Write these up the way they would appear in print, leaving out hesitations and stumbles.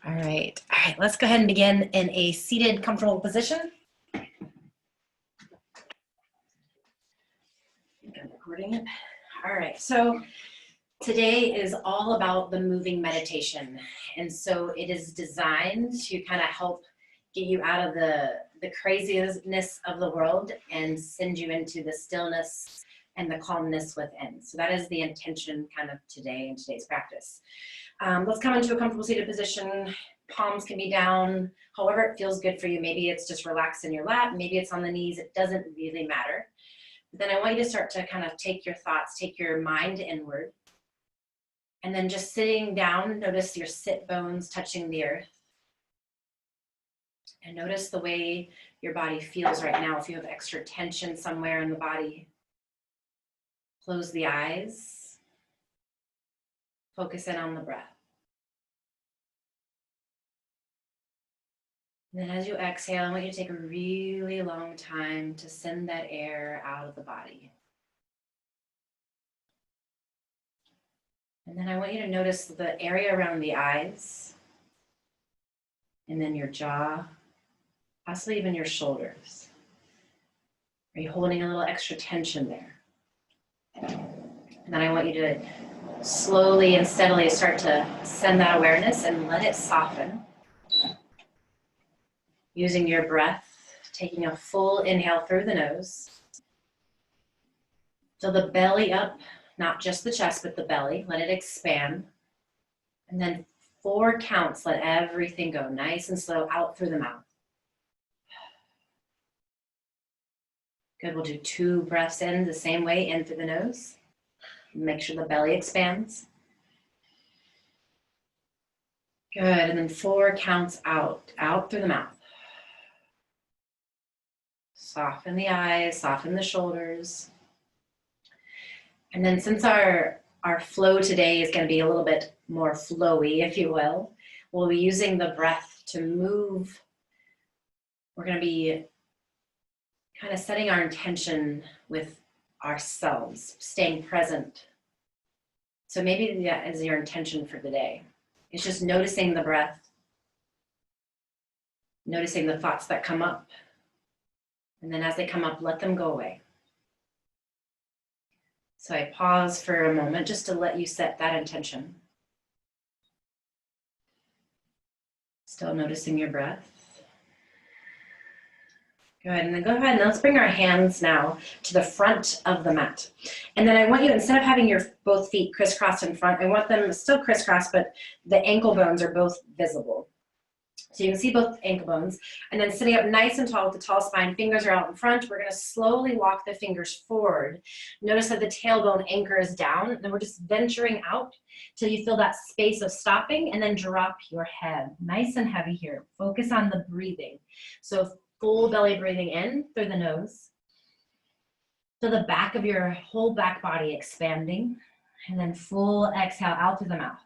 All right, let's go ahead and begin in a seated, comfortable position. I'm recording it. All right, so today is all about the moving meditation. And so it is designed to kind of help get you out of the craziness of the world and send you into the stillness and the calmness within. So that is the intention kind of today in today's practice. Let's come into a comfortable seated position. Palms can be down, however it feels good for you. Maybe it's just relaxed in your lap, maybe it's on the knees, it doesn't really matter. But then I want you to start to kind of take your thoughts, take your mind inward. And then just sitting down, notice your sit bones touching the earth. And notice the way your body feels right now. If you have extra tension somewhere in the body, close the eyes. Focus in on the breath. And then as you exhale, I want you to take a really long time to send that air out of the body. And then I want you to notice the area around the eyes, and then your jaw, possibly even your shoulders. Are you holding a little extra tension there? And then I want you to slowly and steadily start to send that awareness and let it soften. Using your breath, taking a full inhale through the nose. Fill the belly up, not just the chest, but the belly. Let it expand. And then 4 counts, let everything go nice and slow out through the mouth. Good, we'll do 2 breaths in the same way, in through the nose. Make sure the belly expands. Good, and then 4 counts out through the mouth. Soften the eyes, soften the shoulders. And then since our flow today is going to be a little bit more flowy, if you will, we'll be using the breath to move. We're going to be kind of setting our intention with ourselves, staying present. So maybe that is your intention for the day. It's just noticing the breath, noticing the thoughts that come up. And then as they come up, let them go away. So I pause for a moment just to let you set that intention. Still noticing your breath. Good, and then go ahead and let's bring our hands now to the front of the mat. And then I want you, instead of having your both feet crisscrossed in front, I want them still crisscrossed, but the ankle bones are both visible. So you can see both ankle bones, and then sitting up nice and tall with the tall spine, fingers are out in front. We're going to slowly walk the fingers forward. Notice that the tailbone anchors down, and then we're just venturing out till you feel that space of stopping, and then drop your head. Nice and heavy here. Focus on the breathing. So full belly breathing in through the nose. Feel the back of your whole back body expanding, and then full exhale out through the mouth.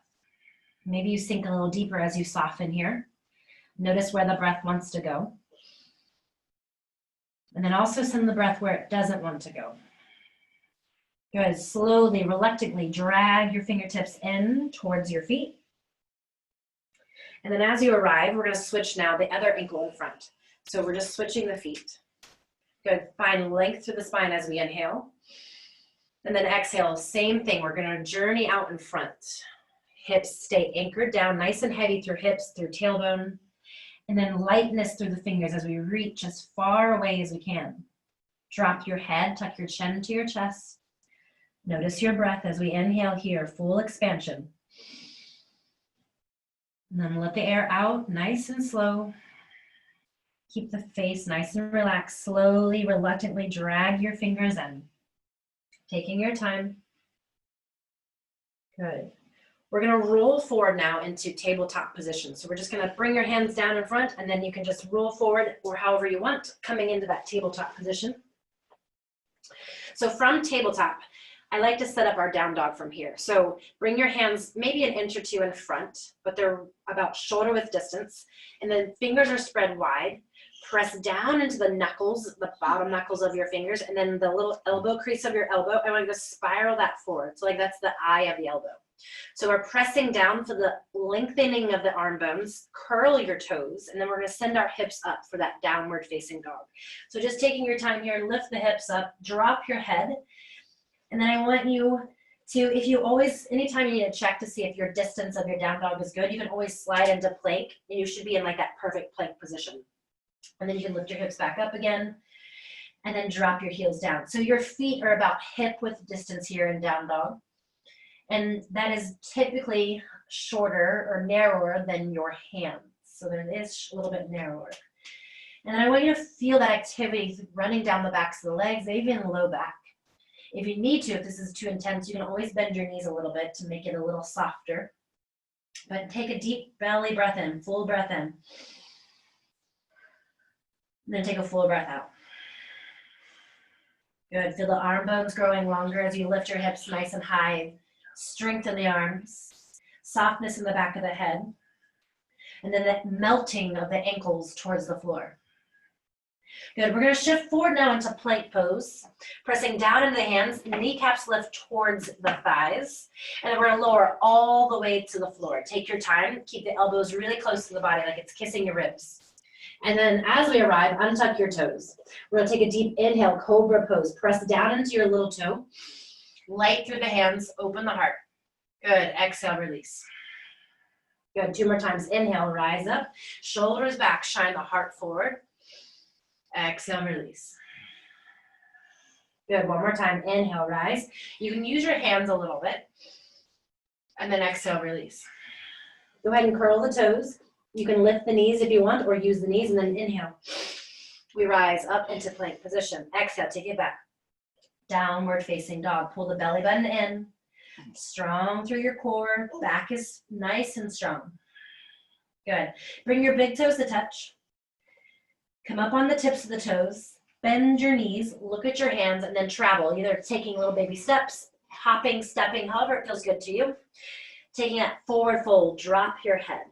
Maybe you sink a little deeper as you soften here. Notice where the breath wants to go. And then also send the breath where it doesn't want to go. Good. Slowly, reluctantly drag your fingertips in towards your feet. And then as you arrive, we're going to switch now the other ankle in front. So we're just switching the feet. Good. Find length through the spine as we inhale. And then exhale, same thing. We're going to journey out in front. Hips stay anchored down, nice and heavy through hips, through tailbone. And then lightness through the fingers as we reach as far away as we can. Drop your head, tuck your chin into your chest. Notice your breath as we inhale here, full expansion. And then let the air out, nice and slow. Keep the face nice and relaxed. Slowly, reluctantly drag your fingers in. Taking your time. Good. We're going to roll forward now into tabletop position. So we're just going to bring your hands down in front, and then you can just roll forward or however you want, coming into that tabletop position. So from tabletop, I like to set up our down dog from here. So bring your hands maybe an inch or 2 in front, but they're about shoulder width distance. And then fingers are spread wide. Press down into the knuckles, the bottom knuckles of your fingers, and then the little elbow crease of your elbow. I want you to spiral that forward. So like that's the eye of the elbow. So we're pressing down for the lengthening of the arm bones, curl your toes, and then we're gonna send our hips up for that downward facing dog. So just taking your time here, lift the hips up, drop your head, and then I want you to, if you always, anytime you need to check to see if your distance of your down dog is good, you can always slide into plank, and you should be in like that perfect plank position. And then you can lift your hips back up again, and then drop your heels down. So your feet are about hip width distance here in down dog. And that is typically shorter or narrower than your hands. So there is a little bit narrower. And I want you to feel that activity running down the backs of the legs, even low back. If you need to, if this is too intense, you can always bend your knees a little bit to make it a little softer. But take a deep belly breath in, full breath in. And then take a full breath out. Good, feel the arm bones growing longer as you lift your hips nice and high. Strengthen the arms, softness in the back of the head, and then that melting of the ankles towards the floor. Good, we're gonna shift forward now into plank pose, pressing down into the hands, kneecaps lift towards the thighs, and then we're gonna lower all the way to the floor. Take your time, keep the elbows really close to the body like it's kissing your ribs. And then as we arrive, untuck your toes. We're gonna take a deep inhale, cobra pose. Press down into your little toe. Light through the hands, open the heart. Good, exhale, release. Good, 2 more times. Inhale, rise up. Shoulders back, shine the heart forward. Exhale, release. Good, 1 more time. Inhale, rise. You can use your hands a little bit. And then exhale, release. Go ahead and curl the toes. You can lift the knees if you want, or use the knees, and then inhale. We rise up into plank position. Exhale, take it back. Downward facing dog. Pull the belly button in. Strong through your core. Back is nice and strong. Good. Bring your big toes to touch. Come up on the tips of the toes. Bend your knees. Look at your hands and then travel. Either taking little baby steps, hopping, stepping, however it feels good to you. Taking that forward fold. Drop your head.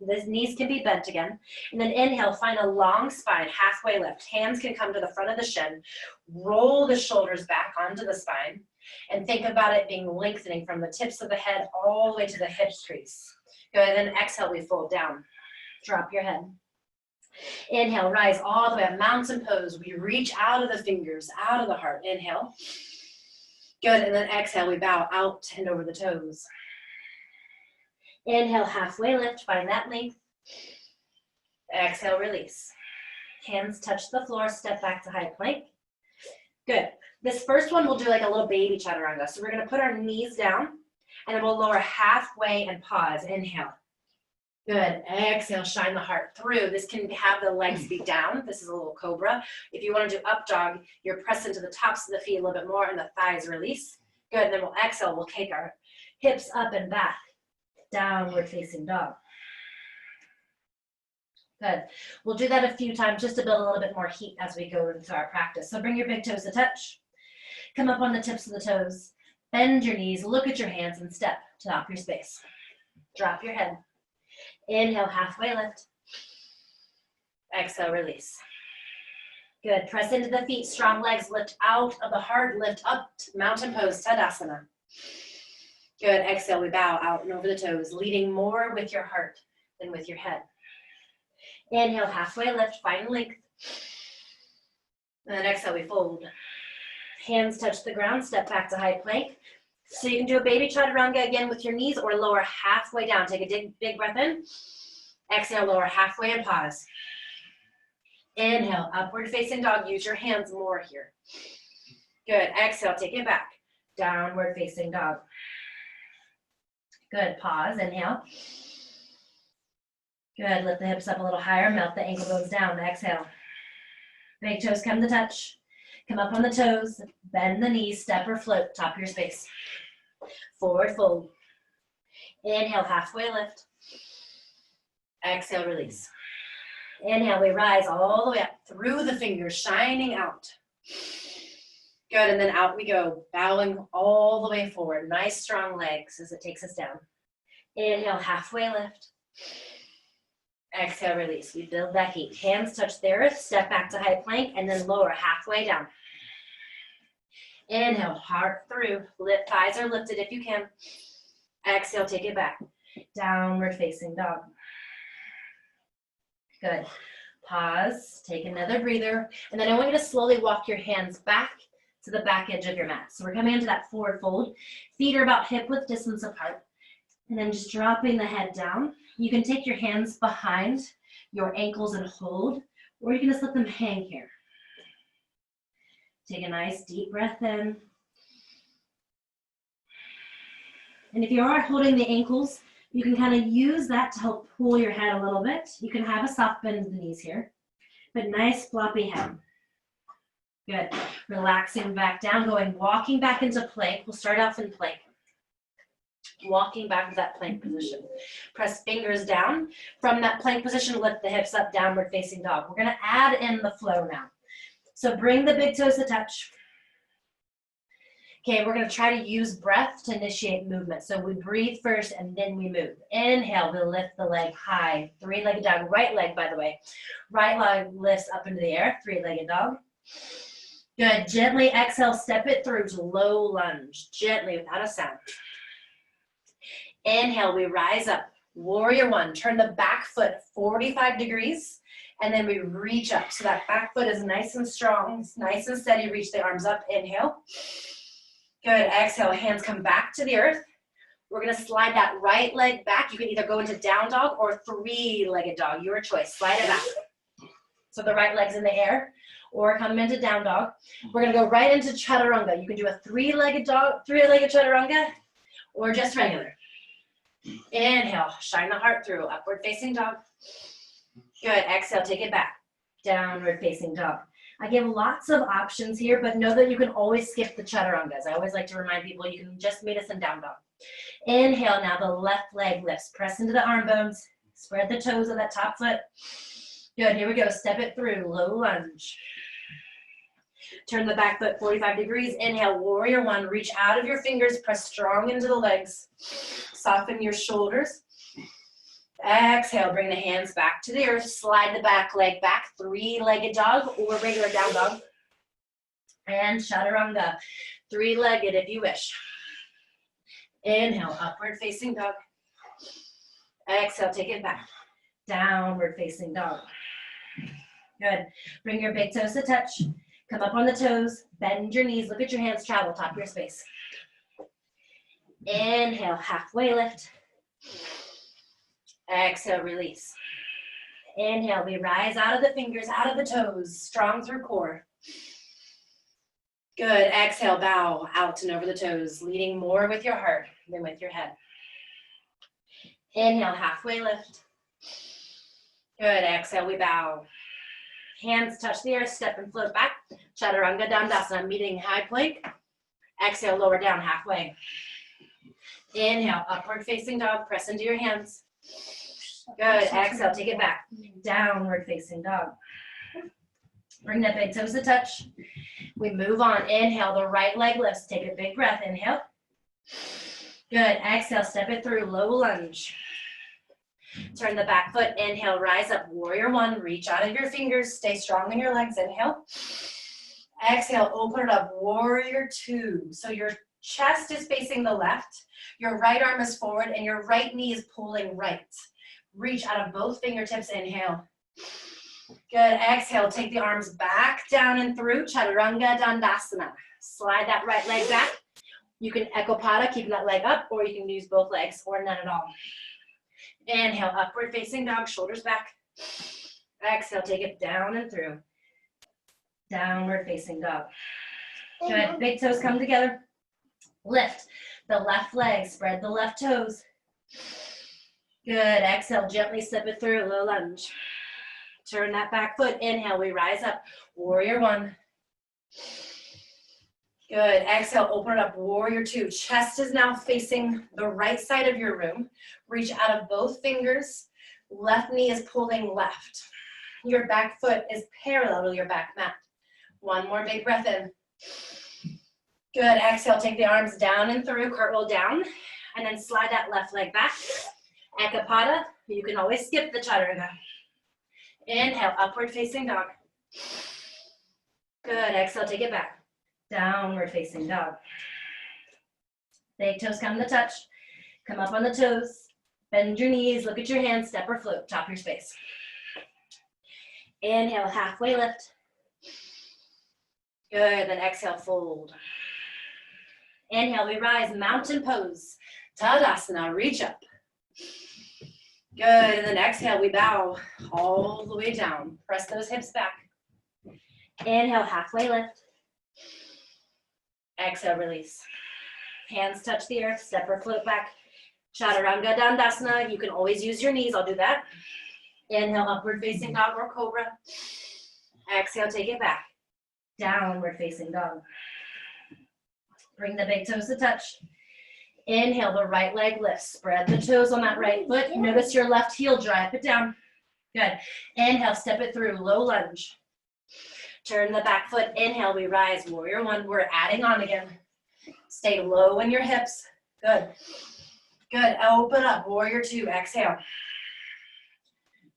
The knees can be bent again. And then inhale, find a long spine, halfway lift. Hands can come to the front of the shin. Roll the shoulders back onto the spine. And think about it being lengthening from the tips of the head all the way to the hip crease. Good, and then exhale, we fold down. Drop your head. Inhale, rise all the way up, mountain pose. We reach out of the fingers, out of the heart. Inhale. Good, and then exhale, we bow out and over the toes. Inhale, halfway lift, find that length. Exhale, release. Hands touch the floor, step back to high plank. Good. This first one we'll do like a little baby chaturanga. So we're gonna put our knees down and then we'll lower halfway and pause. Inhale. Good. Exhale, shine the heart through. This can have the legs be down. This is a little cobra. If you want to do up dog, you're pressing to the tops of the feet a little bit more and the thighs release. Good. And then we'll exhale. We'll take our hips up and back. Downward facing dog. Good. We'll do that a few times just to build a little bit more heat as we go into our practice. So bring your big toes to touch. Come up on the tips of the toes. Bend your knees. Look at your hands and step to top your space. Drop your head. Inhale, halfway lift. Exhale, release. Good. Press into the feet. Strong legs. Lift out of the heart. Lift up. Mountain pose, Tadasana. Good. Exhale, we bow out and over the toes, leading more with your heart than with your head. Inhale, halfway lift, find length. And then exhale, we fold. Hands touch the ground, step back to high plank. So you can do a baby chaturanga again with your knees or lower halfway down. Take a big breath in. Exhale, lower halfway and pause. Inhale, upward facing dog. Use your hands more here. Good. Exhale, take it back. Downward facing dog. Good, pause, inhale. Good, lift the hips up a little higher, melt the ankle bones down, exhale. Big toes come to touch. Come up on the toes, bend the knees, step or float, top your space. Forward fold. Inhale, halfway lift. Exhale, release. Inhale, we rise all the way up through the fingers, shining out. Good, and then out we go, bowing all the way forward. Nice strong legs as it takes us down. Inhale, halfway lift. Exhale, release. We build that heat. Hands touch the earth, step back to high plank, and then lower halfway down. Inhale, heart through. Thighs are lifted if you can. Exhale, take it back. Downward facing dog. Good. Pause, take another breather, and then I want you to slowly walk your hands back to the back edge of your mat. So we're coming into that forward fold. Feet are about hip width distance apart. And then just dropping the head down. You can take your hands behind your ankles and hold, or you can just let them hang here. Take a nice deep breath in. And if you are holding the ankles, you can kind of use that to help pull your head a little bit. You can have a soft bend in the knees here, but nice floppy head. Good. Relaxing back down, walking back into plank. We'll start off in plank. Walking back to that plank position. Press fingers down. From that plank position, lift the hips up, downward facing dog. We're gonna add in the flow now. So bring the big toes to touch. Okay, we're gonna try to use breath to initiate movement. So we breathe first and then we move. Inhale, we lift the leg high. Three-legged dog, right leg, by the way. Right leg lifts up into the air, three-legged dog. Good, gently exhale, step it through to low lunge, gently without a sound. Inhale, we rise up, warrior one. Turn the back foot 45 degrees, and then we reach up. So that back foot is nice and strong, nice and steady. Reach the arms up, inhale. Good, exhale, hands come back to the earth. We're gonna slide that right leg back. You can either go into down dog or three-legged dog, your choice. Slide it back. So the right leg's in the air, or come into down dog. We're gonna go right into chaturanga. You can do a three-legged chaturanga, or just regular. Inhale, shine the heart through, upward facing dog. Good, exhale, take it back. Downward facing dog. I give lots of options here, but know that you can always skip the chaturangas. I always like to remind people you can just meet us in down dog. Inhale, now the left leg lifts. Press into the arm bones. Spread the toes of that top foot. Good, here we go. Step it through, low lunge. Turn the back foot 45 degrees. Inhale, warrior one. Reach out of your fingers. Press strong into the legs. Soften your shoulders. Exhale, bring the hands back to the earth. Slide the back leg back. Three-legged dog or regular down dog. And chaturanga. Three-legged if you wish. Inhale, upward facing dog. Exhale, take it back. Downward facing dog. Good. Bring your big toes to touch. Come up on the toes. Bend your knees. Look at your hands travel. Top of your space. Inhale, halfway lift. Exhale, release. Inhale, we rise out of the fingers, out of the toes, strong through core. Good, exhale, bow out and over the toes, leading more with your heart than with your head. Inhale, halfway lift. Good, exhale, we bow. Hands touch the earth, step and float back. Chaturanga Dandasana, meeting high plank. Exhale, lower down halfway. Inhale, upward facing dog, press into your hands. Good, exhale, take it back. Downward facing dog. Bring that big toes to touch. We move on, inhale, the right leg lifts. Take a big breath, inhale. Good, exhale, step it through, low lunge. Turn the back foot, inhale, rise up, warrior one. Reach out of your fingers, stay strong in your legs, inhale. Exhale, open it up, warrior two. So your chest is facing the left, your right arm is forward, and your right knee is pulling right. Reach out of both fingertips, inhale. Good, exhale, take the arms back, down and through, Chaturanga Dandasana. Slide that right leg back. You can Ekapada, keeping that leg up, or you can use both legs, or none at all. Inhale, upward facing dog, shoulders back. Exhale, take it down and through. Downward facing dog. Good, big toes come together. Lift the left leg, spread the left toes. Good, exhale, gently step it through, low lunge. Turn that back foot, inhale, we rise up, warrior one. Good, exhale, open it up, warrior two. Chest is now facing the right side of your room. Reach out of both fingers, left knee is pulling left. Your back foot is parallel to your back mat. One more big breath in. Good, exhale, take the arms down and through, cartwheel down, and then slide that left leg back. Ekapada, you can always skip the chaturanga. Inhale, upward facing dog. Good, exhale, take it back. Downward facing dog. Big toes come to touch. Come up on the toes. Bend your knees, look at your hands, step or float, top your space. Inhale, halfway lift. Good, then exhale, fold. Inhale, we rise, mountain pose. Tadasana, reach up. Good, and then exhale, we bow all the way down. Press those hips back. Inhale, halfway lift. Exhale, release. Hands touch the earth, step or float back. Chaturanga Dandasana, you can always use your knees, I'll do that. Inhale, upward facing dog or cobra. Exhale, take it back. Downward facing dog. Bring the big toes to touch. Inhale, the right leg lifts. Spread the toes on that right foot. Notice your left heel, drive it down. Good. Inhale, step it through, low lunge. Turn the back foot. Inhale, we rise, warrior one. We're adding on again. Stay low in your hips. Good. Good, open up, warrior two, exhale.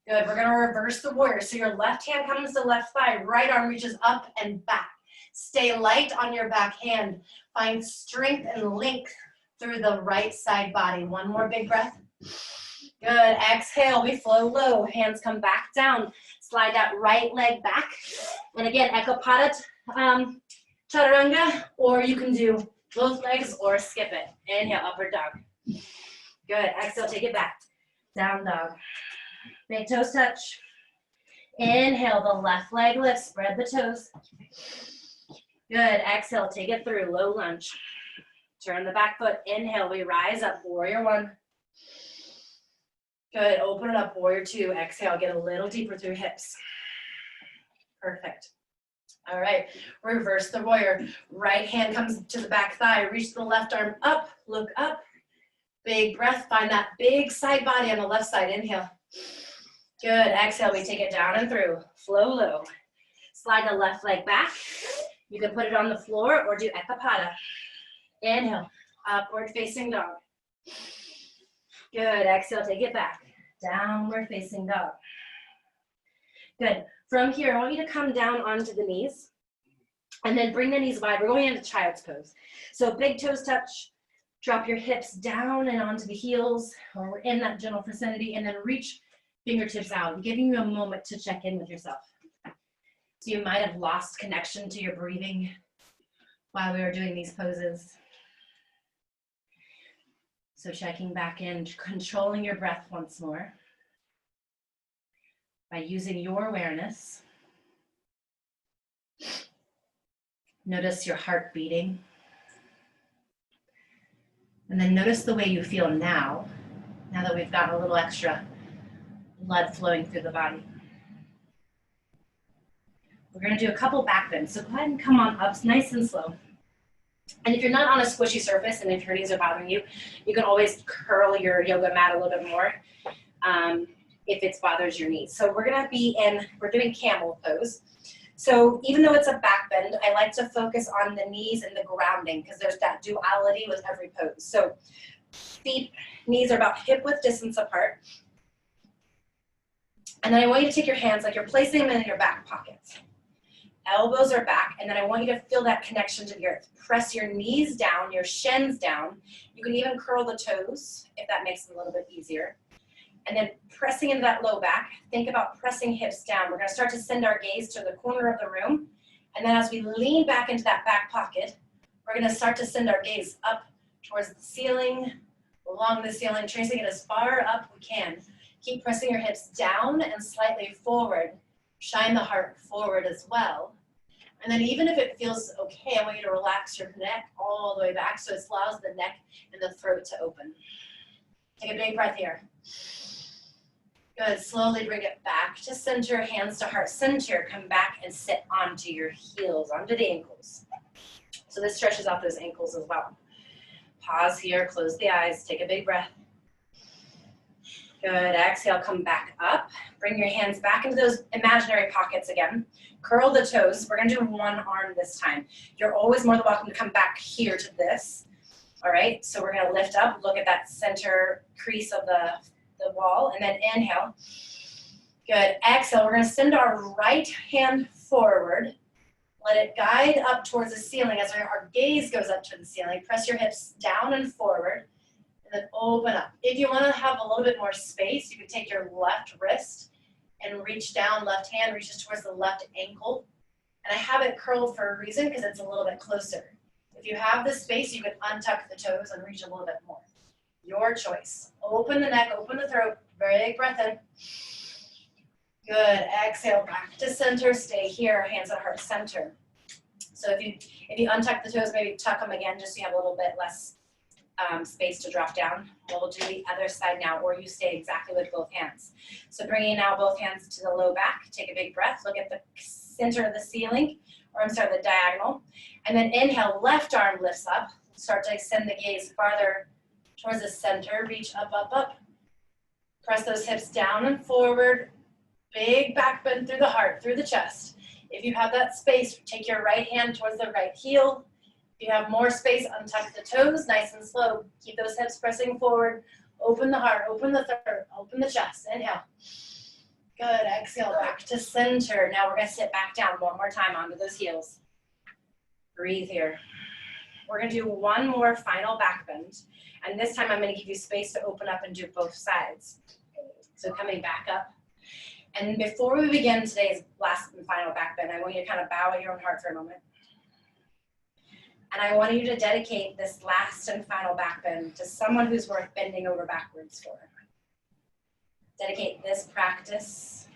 Good, we're gonna reverse the warrior. So your left hand comes to left thigh, right arm reaches up and back. Stay light on your back hand. Find strength and length through the right side body. One more big breath. Good, exhale, we flow low. Hands come back down. Slide that right leg back. And again, Ekapada Chaturanga, or you can do both legs or skip it. Inhale, upward dog. Good, exhale, take it back. Down dog. Big toes touch. Inhale, the left leg lifts, spread the toes. Good, exhale, take it through, low lunge. Turn the back foot, inhale, we rise up, warrior one. Good, open it up, warrior two. Exhale, get a little deeper through hips. Perfect. All right, reverse the warrior. Right hand comes to the back thigh, reach the left arm up, look up. Big breath, find that big side body on the left side, inhale. Good, exhale, we take it down and through, flow low. Slide the left leg back. You can put it on the floor or do Ekapada. Inhale, upward facing dog. Good, exhale, take it back. Downward facing dog. Good, from here, I want you to come down onto the knees and then bring the knees wide. We're going into child's pose. So big toes touch. Drop your hips down and onto the heels, or we're in that gentle vicinity, and then reach fingertips out, giving you a moment to check in with yourself. So you might have lost connection to your breathing while we were doing these poses. So checking back in, controlling your breath once more by using your awareness. Notice your heart beating. And then notice the way you feel now that we've got a little extra blood flowing through the body. We're gonna do a couple back bends. So go ahead and come on up nice and slow. And if you're not on a squishy surface and if your knees are bothering you, you can always curl your yoga mat a little bit more if it bothers your knees. So we're doing camel pose. So even though it's a back bend, I like to focus on the knees and the grounding because there's that duality with every pose. So knees are about hip width distance apart. And then I want you to take your hands like you're placing them in your back pockets. Elbows are back, and then I want you to feel that connection to the earth. Press your knees down, your shins down. You can even curl the toes if that makes it a little bit easier. And then pressing into that low back, think about pressing hips down. We're gonna start to send our gaze to the corner of the room. And then as we lean back into that back pocket, we're gonna start to send our gaze up towards the ceiling, along the ceiling, tracing it as far up we can. Keep pressing your hips down and slightly forward. Shine the heart forward as well. And then even if it feels okay, I want you to relax your neck all the way back so it allows the neck and the throat to open. Take a big breath here. Good, slowly bring it back to center, hands to heart center. Come back and sit onto your heels, onto the ankles. So this stretches out those ankles as well. Pause here, close the eyes, take a big breath. Good, exhale, come back up. Bring your hands back into those imaginary pockets again. Curl the toes. We're gonna do one arm this time. You're always more than welcome to come back here to this. All right, so we're gonna lift up, look at that center crease of the wall, and then inhale. Good, exhale, we're gonna send our right hand forward. Let it guide up towards the ceiling as our gaze goes up to the ceiling. Press your hips down and forward. And and then open up. If you want to have a little bit more space, you could take your left wrist and reach down, left hand reaches towards the left ankle. And I have it curled for a reason because it's a little bit closer. If you have the space, you can untuck the toes and reach a little bit more. Your choice. Open the neck, open the throat, big breath in. Good, exhale back to center, stay here, hands at heart center. So if you untuck the toes, maybe tuck them again just so you have a little bit less space to drop down. We'll do the other side now, or you stay exactly with both hands. So bringing now both hands to the low back, take a big breath, look at the center of the ceiling, or I'm sorry, the diagonal. And then inhale, left arm lifts up. Start to extend the gaze farther towards the center, reach up, up, up. Press those hips down and forward. Big back bend through the heart, through the chest. If you have that space, take your right hand towards the right heel. If you have more space, untuck the toes, nice and slow. Keep those hips pressing forward. Open the heart, open the throat, open the chest. Inhale. Good, exhale back to center. Now we're gonna sit back down one more time onto those heels. Breathe here. We're gonna do one more final back bend. And this time I'm gonna give you space to open up and do both sides. So coming back up. And before we begin today's last and final back bend, I want you to kind of bow at your own heart for a moment. And I want you to dedicate this last and final back bend to someone who's worth bending over backwards for. Dedicate this practice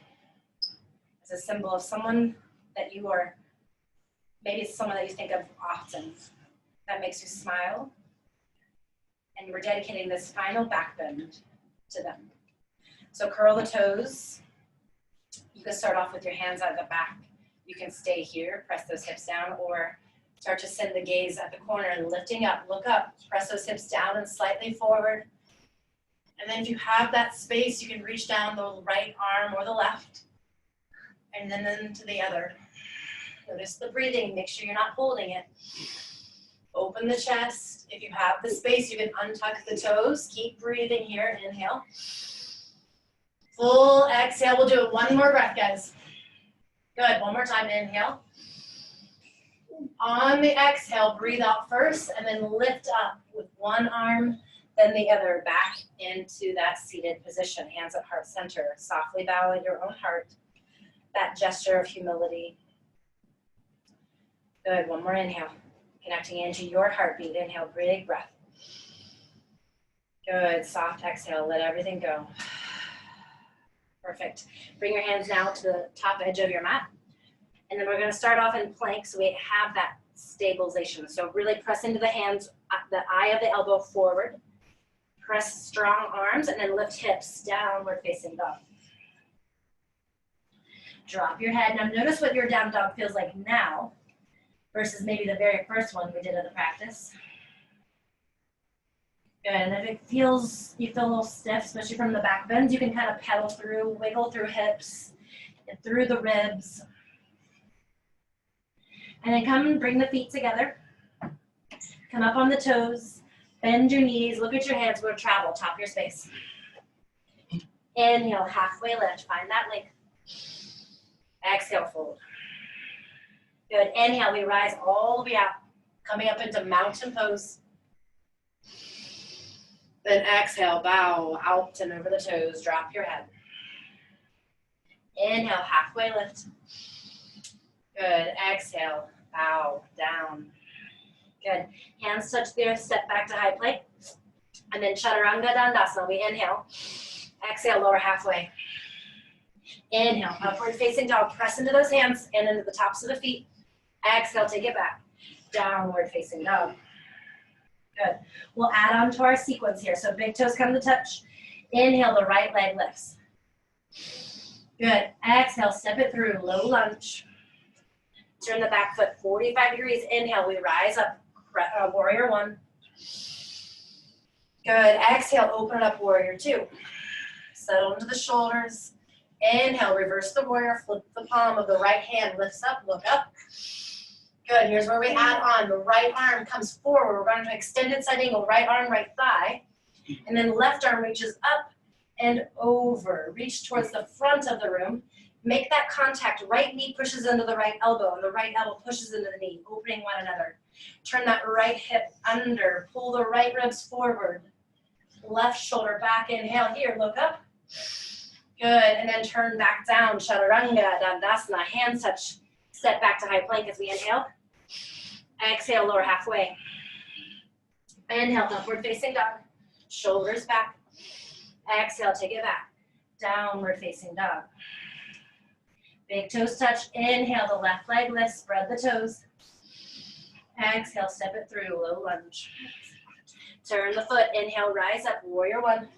as a symbol of someone that you are, maybe it's someone that you think of often, that makes you smile. And we're dedicating this final back bend to them. So curl the toes. You can start off with your hands at the back. You can stay here, press those hips down, or start to send the gaze at the corner and lifting up, look up, press those hips down and slightly forward. And then if you have that space, you can reach down the right arm or the left, and then into the other. Notice the breathing, make sure you're not holding it. Open the chest. If you have the space, you can untuck the toes. Keep breathing here, inhale. Full exhale, we'll do it one more breath, guys. Good, one more time, inhale. On the exhale, breathe out first, and then lift up with one arm, then the other, back into that seated position. Hands at heart center. Softly bow at your own heart. That gesture of humility. Good, one more inhale. Connecting into your heartbeat. Inhale, big breath. Good, soft exhale, let everything go. Perfect. Bring your hands now to the top edge of your mat. And then we're going to start off in plank so we have that stabilization. So really press into the hands, the eye of the elbow forward. Press strong arms and then lift hips downward facing dog. Drop your head. Now notice what your down dog feels like now versus maybe the very first one we did in the practice. Good, and if it feels, you feel a little stiff, especially from the back bends, you can kind of pedal through, wiggle through hips and through the ribs. And then come and bring the feet together. Come up on the toes, bend your knees, look at your hands, we're gonna travel, top of your space. Inhale, halfway lift, find that length. Exhale, fold. Good, inhale, we rise all the way out, coming up into mountain pose. Then exhale, bow out and over the toes, drop your head. Inhale, halfway lift. Good, exhale, bow, down. Good, hands touch the earth, step back to high plank. And then Chaturanga Dandasana, we inhale. Exhale, lower halfway. Inhale, upward facing dog, press into those hands and into the tops of the feet. Exhale, take it back. Downward facing dog. Good. We'll add on to our sequence here. So big toes come to touch. Inhale, the right leg lifts. Good. Exhale, step it through, low lunge. Turn the back foot 45 degrees. Inhale, we rise up, warrior one. Good. Exhale, open it up, warrior two. Settle into the shoulders. Inhale, reverse the warrior, flip the palm of the right hand, lifts up, look up. Good, here's where we add on. The right arm comes forward. We're going to extended side angle, right arm, right thigh. And then left arm reaches up and over. Reach towards the front of the room. Make that contact. Right knee pushes into the right elbow, and the right elbow pushes into the knee, opening one another. Turn that right hip under. Pull the right ribs forward. Left shoulder back, inhale here, look up. Good, and then turn back down, Chaturanga, Dandasana, hands touch. Step back to high plank as we inhale. Exhale, lower halfway. Inhale, upward facing dog. Shoulders back. Exhale, take it back. Downward facing dog. Big toes touch. Inhale, the left leg lifts, spread the toes. Exhale, step it through, low lunge. Turn the foot, inhale, rise up, warrior one.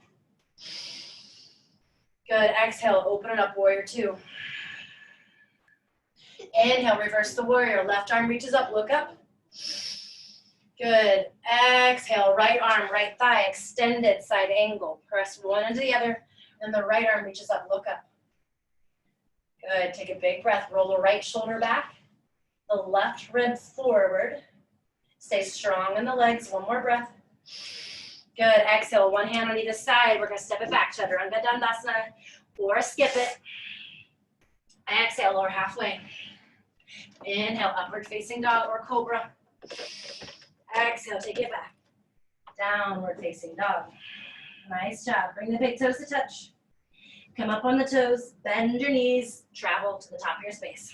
Good, exhale, open it up, warrior two. Inhale, reverse the warrior, left arm reaches up, look up. Good, exhale, right arm, right thigh, extended side angle. Press one into the other, then the right arm reaches up, look up. Good, take a big breath, roll the right shoulder back, the left rib forward. Stay strong in the legs, one more breath. Good, exhale, one hand on either side. We're gonna step it back, Chaturanga Dandasana, or skip it. Exhale, lower halfway. Inhale, upward facing dog or cobra. Exhale, take it back. Downward facing dog. Nice job, bring the big toes to touch. Come up on the toes, bend your knees, travel to the top of your space.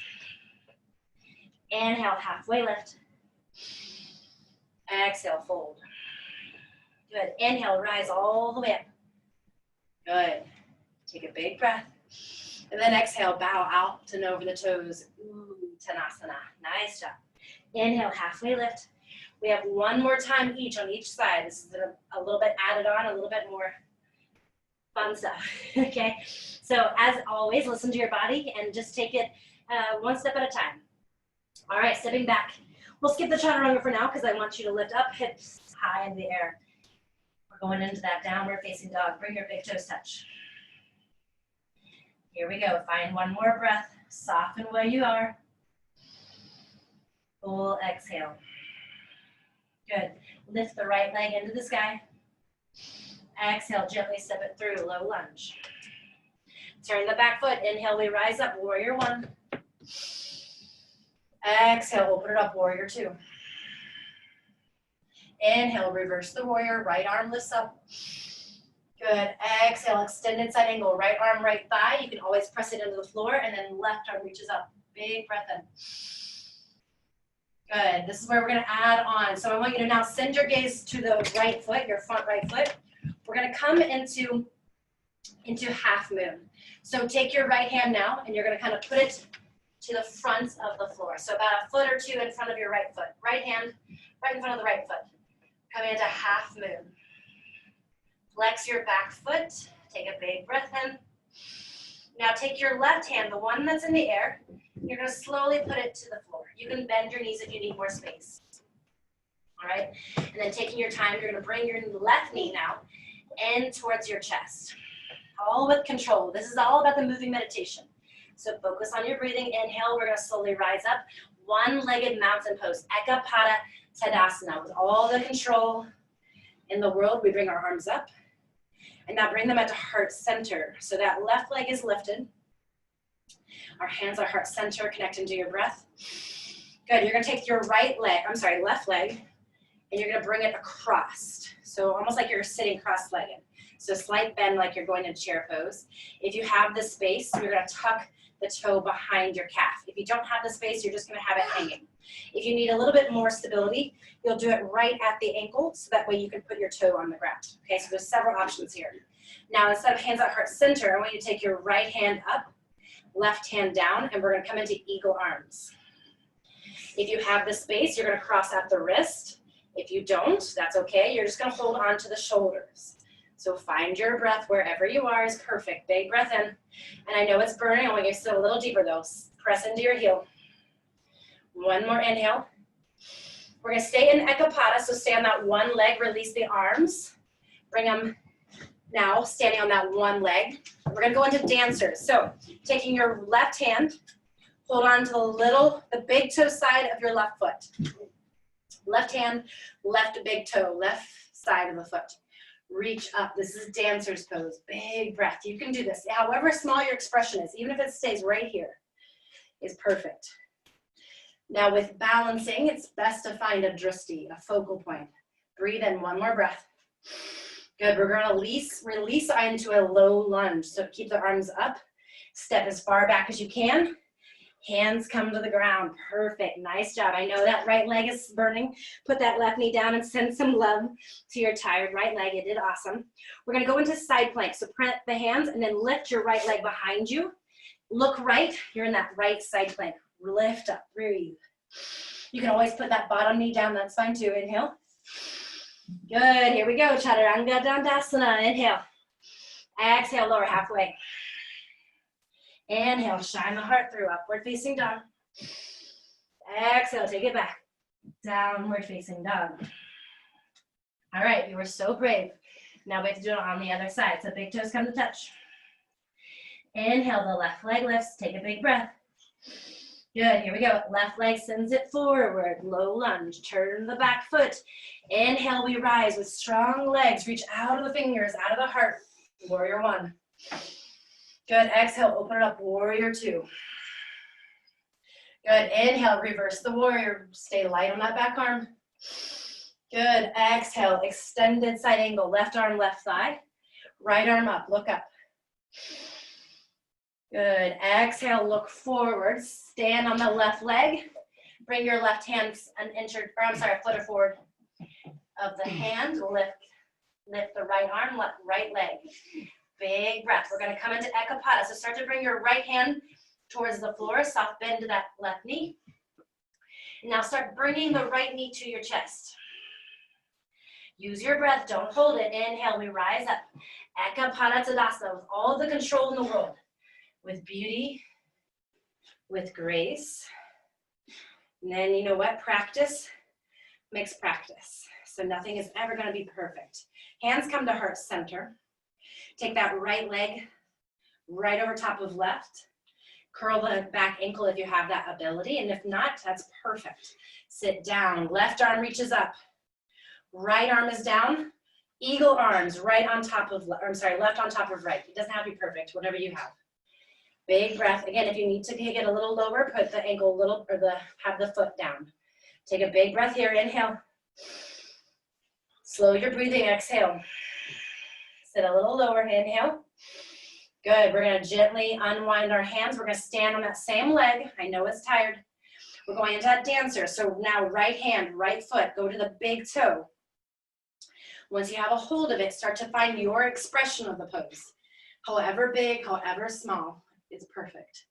Inhale, halfway lift. Exhale, fold. Good. Inhale, rise all the way up. Good. Take a big breath. And then exhale, bow out and over the toes. Ooh, Tanasana. Nice job. Inhale, halfway lift. We have one more time each on each side. This is a little bit added on, a little bit more fun stuff. Okay. So as always, listen to your body and just take it one step at a time. All right, stepping back. We'll skip the chaturanga for now because I want you to lift up, hips high in the air. We're going into that downward facing dog. Bring your big toes touch. Here we go. Find one more breath. Soften where you are. Full exhale. Good. Lift the right leg into the sky. Exhale, gently step it through, low lunge. Turn the back foot. Inhale, we rise up, warrior one. Exhale, open it up, warrior two. Inhale, reverse the warrior, right arm lifts up. Good, exhale, extended side angle, right arm, right thigh. You can always press it into the floor, and then left arm reaches up. Big breath in. Good, this is where we're gonna add on. So I want you to now send your gaze to the right foot, your front right foot. We're gonna come into half moon. So take your right hand now, and you're gonna kind of put it to the front of the floor. So about a foot or two in front of your right foot. Right hand, right in front of the right foot. Coming into half moon. Flex your back foot. Take a big breath in. Now take your left hand, the one that's in the air, you're gonna slowly put it to the floor. You can bend your knees if you need more space. All right, and then taking your time, you're gonna bring your left knee now in towards your chest. All with control. This is all about the moving meditation. So focus on your breathing. Inhale, we're gonna slowly rise up. One-legged mountain pose, Ekapada Tadasana. With all the control in the world, we bring our arms up. And now bring them at heart center. So that left leg is lifted. Our hands are heart center, connecting to your breath. Good, you're gonna take your left leg, and you're gonna bring it across. So almost like you're sitting cross-legged. So slight bend like you're going into chair pose. If you have the space, you're gonna tuck the toe behind your calf. If you don't have the space, you're just gonna have it hanging. If you need a little bit more stability, you'll do it right at the ankle, so that way you can put your toe on the ground. Okay, so there's several options here. Now, instead of hands at heart center, I want you to take your right hand up, left hand down, and we're gonna come into eagle arms. If you have the space, you're gonna cross out the wrist. If you don't, that's okay. You're just gonna hold on to the shoulders. So find your breath wherever you are is perfect. Big breath in. And I know it's burning. I want you to sit a little deeper though. Press into your heel. One more inhale. We're gonna stay in Ekapada, so stay on that one leg, release the arms. Bring them now, standing on that one leg. We're gonna go into dancers. So taking your left hand, hold on to the big toe side of your left foot. Left hand, left big toe, left side of the foot. Reach up. This is dancer's pose. Big breath. You can do this. However small your expression is, even if it stays right here, is perfect. Now with balancing, it's best to find a drishti, a focal point. Breathe in, one more breath. Good, we're gonna release into a low lunge. So keep the arms up, step as far back as you can. Hands come to the ground, perfect, nice job. I know that right leg is burning. Put that left knee down and send some love to your tired right leg, you did awesome. We're gonna go into side plank, so press the hands and then lift your right leg behind you. Look right, you're in that right side plank. Lift up, breathe. You can always put that bottom knee down, that's fine too, inhale. Good, here we go, Chaturanga Dandasana, inhale. Exhale, lower halfway. Inhale, shine the heart through, upward facing dog. Exhale, take it back. Downward facing dog. All right, you were so brave. Now we have to do it on the other side. So big toes come to touch. Inhale, the left leg lifts, take a big breath. Good, here we go. Left leg sends it forward, low lunge, turn the back foot. Inhale, we rise with strong legs, reach out of the fingers, out of the heart. Warrior one. Good, exhale, open it up, warrior two. Good, inhale, reverse the warrior, stay light on that back arm. Good, exhale, extended side angle, left arm, left thigh. Right arm up, look up. Good, exhale, look forward, stand on the left leg. Bring your left hand a foot forward of the hand, lift the right arm, right leg. Big breath. We're gonna come into Ekapada. So start to bring your right hand towards the floor, soft bend to that left knee. Now start bringing the right knee to your chest. Use your breath, don't hold it. Inhale, we rise up. Ekapada Tadasana with all the control in the world. With beauty, with grace. And then you know what? Practice makes practice. So nothing is ever gonna be perfect. Hands come to heart center. Take that right leg right over top of left. Curl the back ankle if you have that ability, and if not, that's perfect. Sit down, left arm reaches up. Right arm is down. Eagle arms right on top of, left on top of right. It doesn't have to be perfect, whatever you have. Big breath. Again, if you need to get a little lower, put the ankle a little, have the foot down. Take a big breath here, inhale. Slow your breathing, exhale. Sit a little lower, inhale. Good, we're gonna gently unwind our hands. We're gonna stand on that same leg. I know it's tired. We're going into that dancer. So now right hand, right foot, go to the big toe. Once you have a hold of it, start to find your expression of the pose. However big, however small, it's perfect.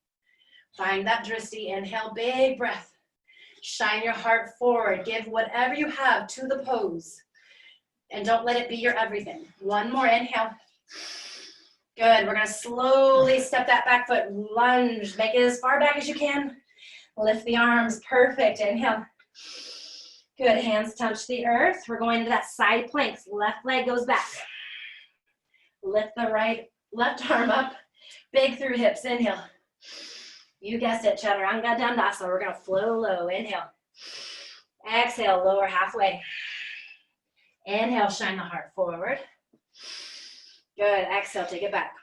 Find that drishti, inhale, big breath. Shine your heart forward. Give whatever you have to the pose. And don't let it be your everything. One more, inhale. Good, we're gonna slowly step that back foot, lunge, make it as far back as you can. Lift the arms, perfect, inhale. Good, hands touch the earth. We're going into that side plank. Left leg goes back. Lift the left arm up, big through hips, inhale. You guessed it, Chaturanga Dandasana. We're gonna flow low, inhale. Exhale, lower halfway. Inhale, shine the heart forward. Good, exhale, take it back.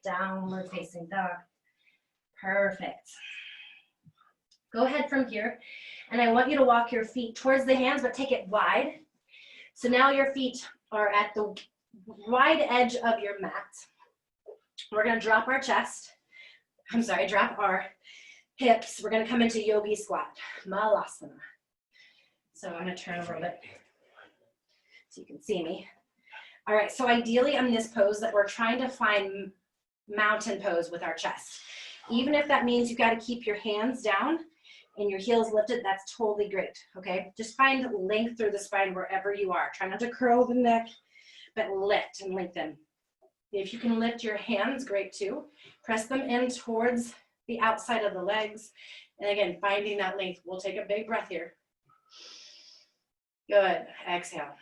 Downward facing dog. Perfect. Go ahead from here, and I want you to walk your feet towards the hands, but take it wide. So now your feet are at the wide edge of your mat. We're gonna drop our drop our hips. We're gonna come into yogi squat, malasana. So I'm gonna turn a little bit so you can see me. All right, so ideally on this pose that we're trying to find mountain pose with our chest. Even if that means you gotta keep your hands down and your heels lifted, that's totally great, okay? Just find length through the spine wherever you are. Try not to curl the neck, but lift and lengthen. If you can lift your hands, great too. Press them in towards the outside of the legs. And again, finding that length. We'll take a big breath here. Good, exhale.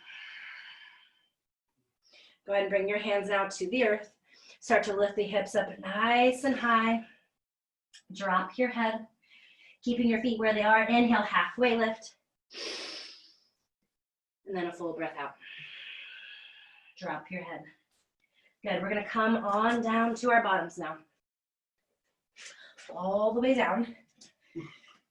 Go ahead and bring your hands now to the earth. Start to lift the hips up nice and high. Drop your head, keeping your feet where they are. Inhale, halfway lift. And then a full breath out. Drop your head. Good, we're gonna come on down to our bottoms now. All the way down.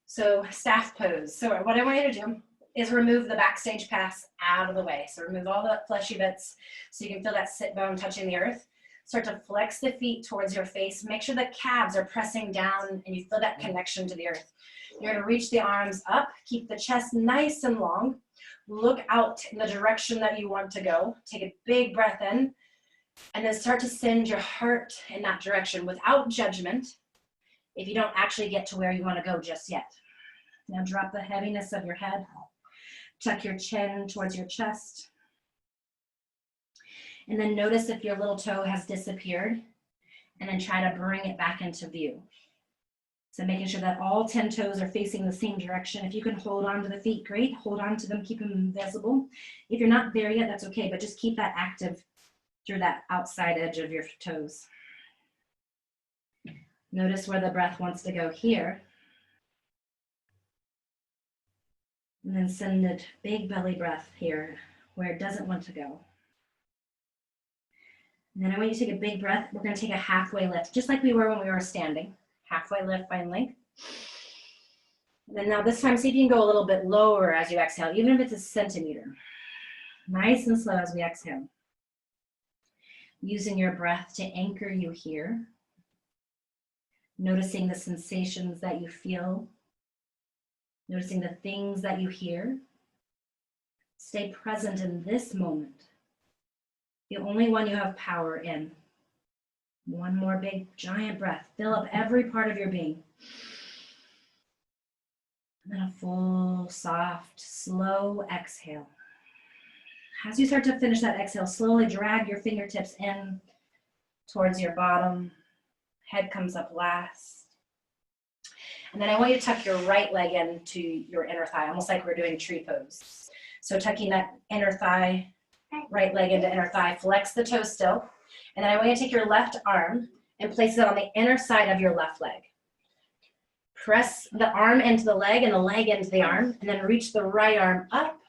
So staff pose. So what I want you to do is remove the backstage pass out of the way. So remove all the fleshy bits so you can feel that sit bone touching the earth. Start to flex the feet towards your face. Make sure the calves are pressing down and you feel that connection to the earth. You're gonna reach the arms up, keep the chest nice and long. Look out in the direction that you want to go. Take a big breath in, and then start to send your heart in that direction without judgment if you don't actually get to where you want to go just yet. Now drop the heaviness of your head. Tuck your chin towards your chest. And then notice if your little toe has disappeared, and then try to bring it back into view. So making sure that all 10 toes are facing the same direction. If you can hold on to the feet, great. Hold on to them, keep them visible. If you're not there yet, that's okay, but just keep that active through that outside edge of your toes. Notice where the breath wants to go here. And then send a big belly breath here where it doesn't want to go. And then I want you to take a big breath. We're going to take a halfway lift, just like we were when we were standing. Halfway lift, find length. And then now this time, see if you can go a little bit lower as you exhale, even if it's a centimeter. Nice and slow as we exhale. Using your breath to anchor you here. Noticing the sensations that you feel. Noticing the things that you hear. Stay present in this moment. The only one you have power in. One more big, giant breath. Fill up every part of your being. And then a full, soft, slow exhale. As you start to finish that exhale, slowly drag your fingertips in towards your bottom. Head comes up last. And then I want you to tuck your right leg into your inner thigh, almost like we're doing tree pose. So tucking that inner thigh, right leg into inner thigh, flex the toe still. And then I want you to take your left arm and place it on the inner side of your left leg. Press the arm into the leg and the leg into the arm, and then reach the right arm up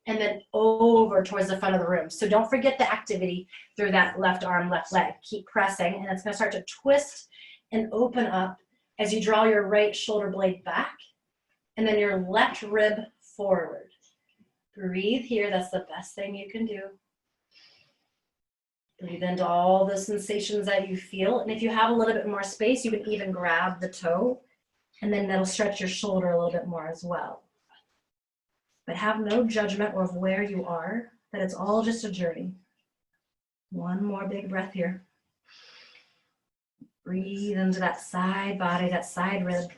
and then over towards the front of the room. So don't forget the activity through that left arm, left leg. Keep pressing, and it's gonna start to twist and open up as you draw your right shoulder blade back, and then your left rib forward. Breathe here, that's the best thing you can do. Breathe into all the sensations that you feel, and if you have a little bit more space, you can even grab the toe, and then that'll stretch your shoulder a little bit more as well. But have no judgment of where you are, that it's all just a journey. One more big breath here. Breathe into that side body, that side rib.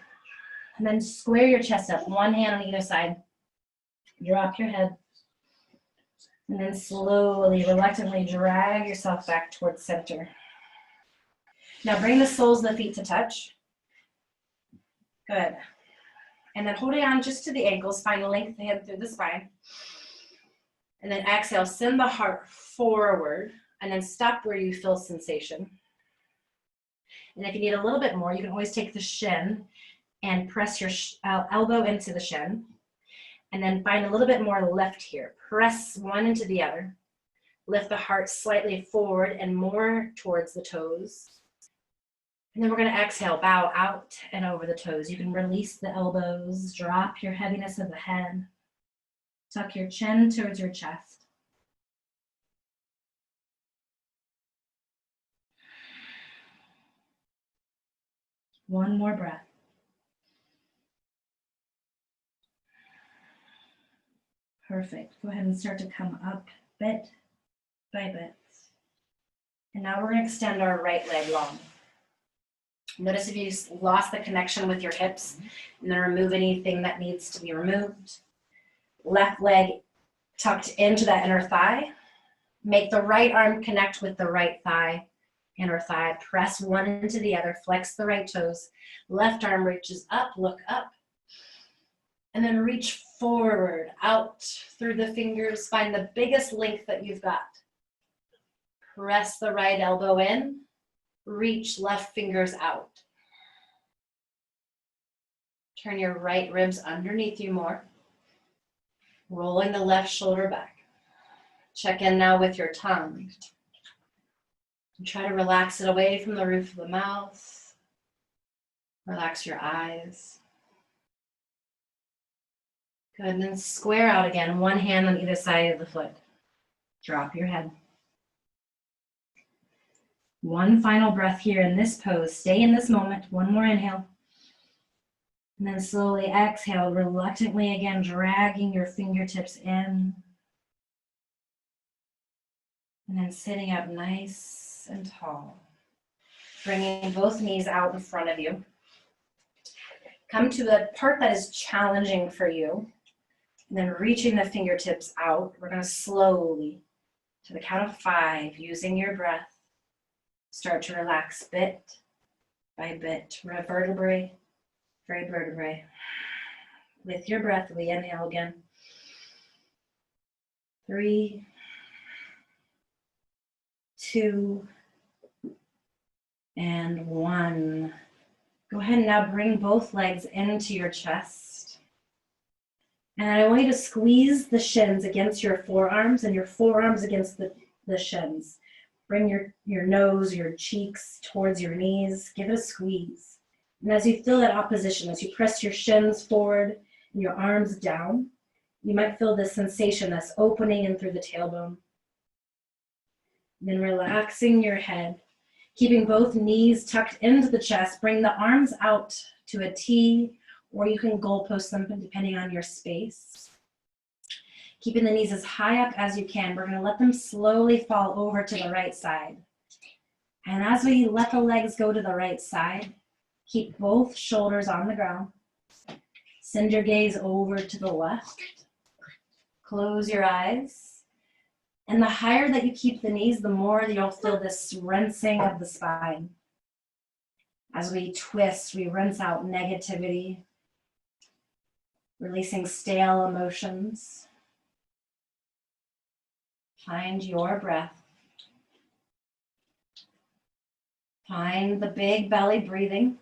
And then square your chest up, one hand on either side. Drop your head. And then slowly, reluctantly drag yourself back towards center. Now bring the soles of the feet to touch. Good. And then holding on just to the ankles, find length ahead through the spine. And then exhale, send the heart forward, and then stop where you feel sensation. And if you need a little bit more, you can always take the shin and press your elbow into the shin. And then find a little bit more lift here. Press one into the other. Lift the heart slightly forward and more towards the toes. And then we're going to exhale, bow out and over the toes. You can release the elbows, drop your heaviness of the head. Tuck your chin towards your chest. One more breath. Perfect. Go ahead and start to come up bit by bit. And now we're going to extend our right leg long. Notice if you lost the connection with your hips, and then remove anything that needs to be removed. Left leg tucked into that inner thigh. Make the right arm connect with the right thigh, inner thigh. Press one into the other, flex the right toes. Left arm reaches up, look up. And then reach forward, out through the fingers. Find the biggest length that you've got. Press the right elbow in. Reach left fingers out. Turn your right ribs underneath you more. Rolling the left shoulder back. Check in now with your tongue. And try to relax it away from the roof of the mouth. Relax your eyes. Good, and then square out again, one hand on either side of the foot. Drop your head. One final breath here in this pose. Stay in this moment. One more inhale. And then slowly exhale, reluctantly again, dragging your fingertips in. And then sitting up nice and tall. Bringing both knees out in front of you. Come to the part that is challenging for you. And then reaching the fingertips out. We're going to slowly, to the count of 5, using your breath, start to relax bit by bit, vertebrae by vertebrae. With your breath, we inhale again. 3, 2, and 1. Go ahead and now bring both legs into your chest. And I want you to squeeze the shins against your forearms and your forearms against the shins. Bring your nose, your cheeks towards your knees. Give it a squeeze. And as you feel that opposition, as you press your shins forward and your arms down, you might feel this sensation that's opening in through the tailbone. And then relaxing your head, keeping both knees tucked into the chest. Bring the arms out to a T, or you can goalpost them depending on your space. Keeping the knees as high up as you can. We're going to let them slowly fall over to the right side. And as we let the legs go to the right side, keep both shoulders on the ground. Send your gaze over to the left. Close your eyes. And the higher that you keep the knees, the more you'll feel this rinsing of the spine. As we twist, we rinse out negativity, releasing stale emotions. Find your breath. Find the big belly breathing.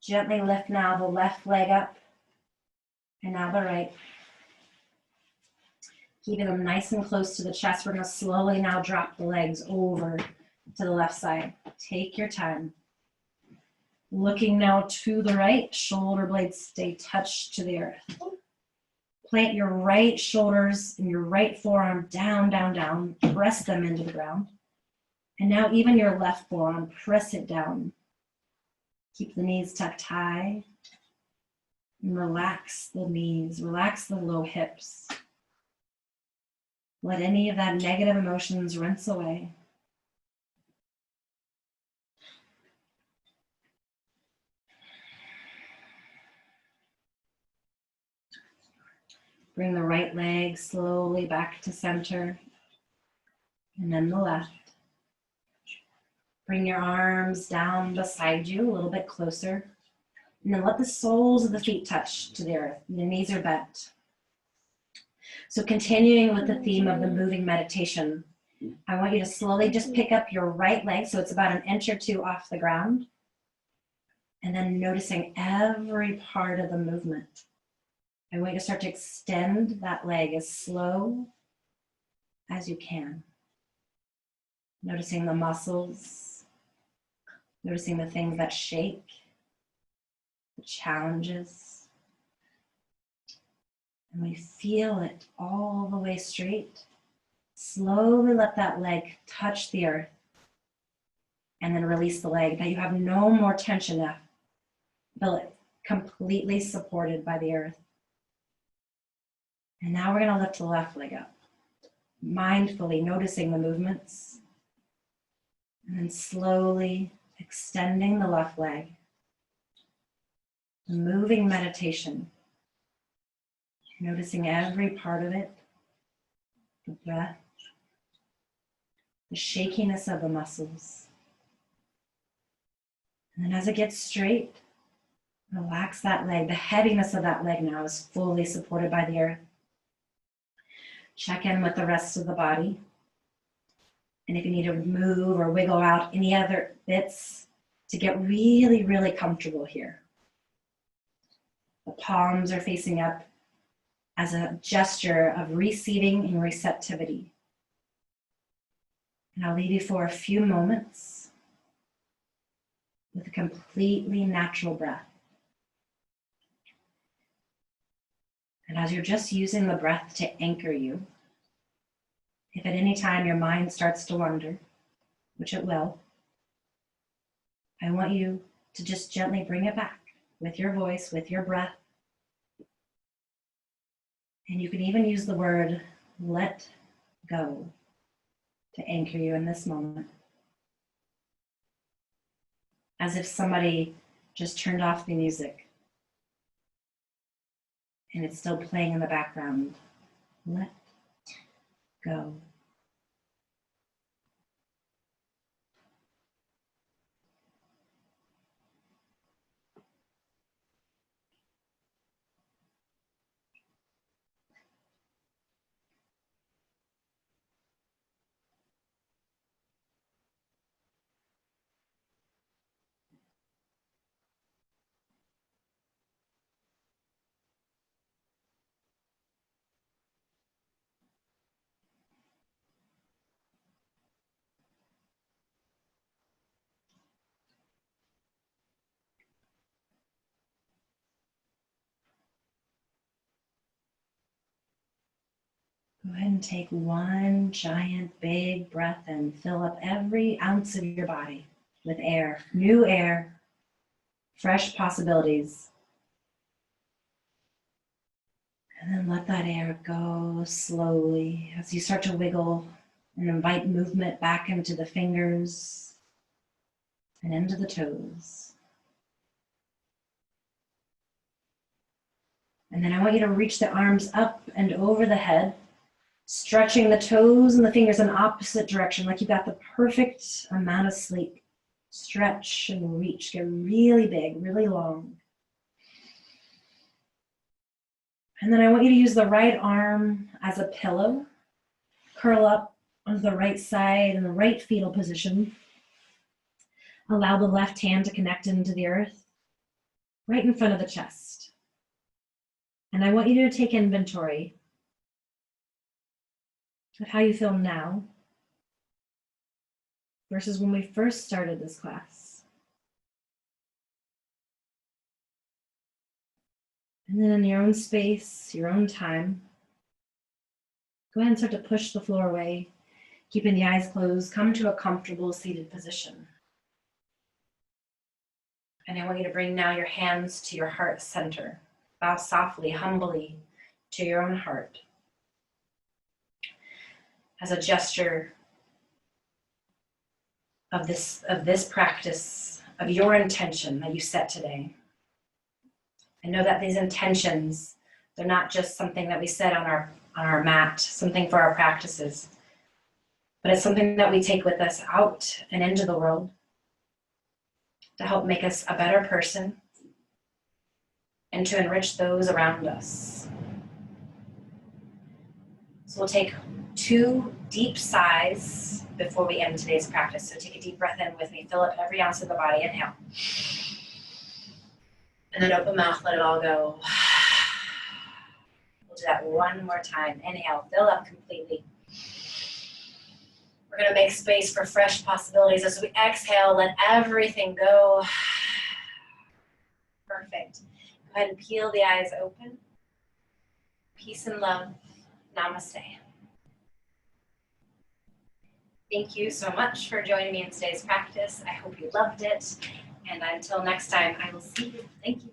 Gently lift now the left leg up and now the right. Keeping them nice and close to the chest. We're going to slowly now drop the legs over to the left side. Take your time. Looking now to the right, shoulder blades stay touched to the earth. Plant your right shoulders and your right forearm down, down, down. Press them into the ground. And now even your left forearm, press it down. Keep the knees tucked high. And relax the knees, relax the low hips. Let any of that negative emotions rinse away. Bring the right leg slowly back to center, and then the left. Bring your arms down beside you, a little bit closer, and then let the soles of the feet touch to the earth. The knees are bent. So continuing with the theme of the moving meditation, I want you to slowly just pick up your right leg, so it's about 1 inch or 2 off the ground, and then noticing every part of the movement. I want you to start to extend that leg as slow as you can. Noticing the muscles, noticing the things that shake, the challenges. And we feel it all the way straight. Slowly let that leg touch the earth and then release the leg. Now you have no more tension left. Feel it completely supported by the earth. And now we're going to lift the left leg up, mindfully noticing the movements, and then slowly extending the left leg. The moving meditation, noticing every part of it, the breath, the shakiness of the muscles. And then as it gets straight, relax that leg. The heaviness of that leg now is fully supported by the earth. Check in with the rest of the body. And if you need to move or wiggle out any other bits to get really, really comfortable here. The palms are facing up as a gesture of receiving and receptivity. And I'll leave you for a few moments with a completely natural breath. And as you're just using the breath to anchor you, if at any time your mind starts to wander, which it will, I want you to just gently bring it back with your voice, with your breath. And you can even use the word let go to anchor you in this moment. As if somebody just turned off the music and it's still playing in the background. Let go. Go ahead and take one giant big breath and fill up every ounce of your body with air, new air, fresh possibilities. And then let that air go slowly as you start to wiggle and invite movement back into the fingers and into the toes. And then I want you to reach the arms up and over the head, stretching the toes and the fingers in opposite direction, like you got the perfect amount of sleep. Stretch and reach, get really big, really long. And then I want you to use the right arm as a pillow. Curl up on the right side in the right fetal position. Allow the left hand to connect into the earth, right in front of the chest. And I want you to take inventory of how you feel now versus when we first started this class. And then in your own space, your own time, go ahead and start to push the floor away, keeping the eyes closed. Come to a comfortable seated position. And I want you to bring now your hands to your heart center. Bow softly, humbly to your own heart as a gesture of this practice, of your intention that you set today. And know that these intentions, they're not just something that we set on our mat, something for our practices, but it's something that we take with us out and into the world to help make us a better person and to enrich those around us. So we'll take 2 deep sighs before we end today's practice. So take a deep breath in with me. Fill up every ounce of the body. Inhale. And then open mouth, let it all go. We'll do that one more time. Inhale, fill up completely. We're gonna make space for fresh possibilities. As we exhale, let everything go. Perfect. Go ahead and peel the eyes open. Peace and love. Namaste. Thank you so much for joining me in today's practice. I hope you loved it. And until next time, I will see you. Thank you.